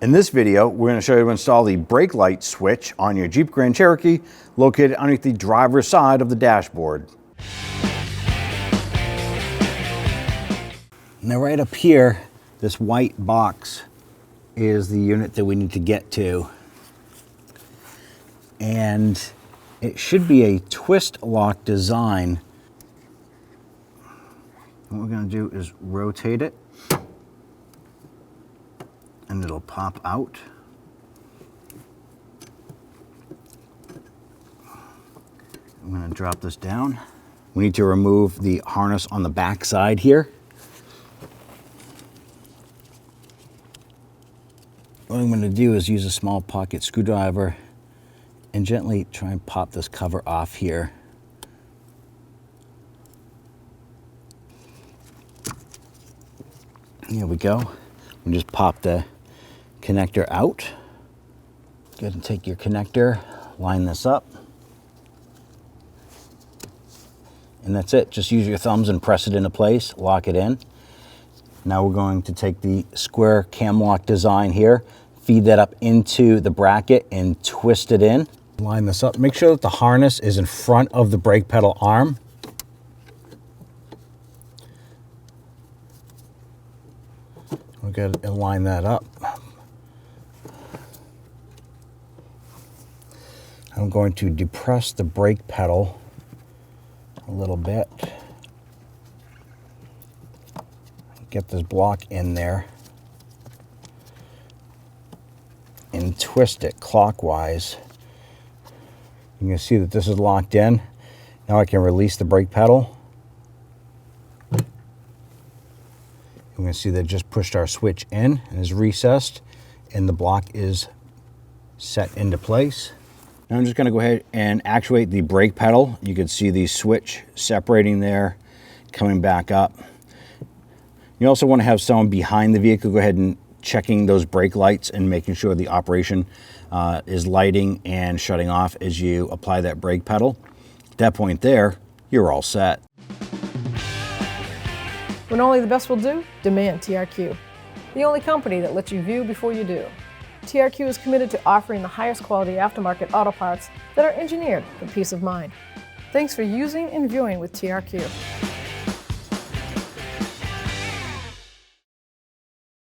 In this video, we're going to show you how to install the brake light switch on your Jeep Grand Cherokee located underneath the driver's side of the dashboard. Now right up here, this white box is the unit that we need to get to. And it should be a twist lock design. What we're going to do is rotate it, and it'll pop out. I'm going to drop this down. We need to remove the harness on the back side here. What I'm going to do is use a small pocket screwdriver and gently try and pop this cover off here. Here we go. We just pop the connector out. Go ahead and take your connector, line this up. And that's it. Just use your thumbs and press it into place, lock it in. Now we're going to take the square cam lock design here, feed that up into the bracket and twist it in. Line this up. Make sure that the harness is in front of the brake pedal arm. We've got to line that up. I'm going to depress the brake pedal a little bit. Get this block in there and twist it clockwise. You can see that this is locked in. Now I can release the brake pedal. We're going to see that it just pushed our switch in and is recessed, and the block is set into place. Now I'm just going to go ahead and actuate the brake pedal. You can see the switch separating there, coming back up. You also want to have someone behind the vehicle go ahead and checking those brake lights and making sure the operation is lighting and shutting off as you apply that brake pedal. At that point there, you're all set. When only the best will do, demand TRQ. The only company that lets you view before you do. TRQ is committed to offering the highest quality aftermarket auto parts that are engineered for peace of mind. Thanks for using and viewing with TRQ.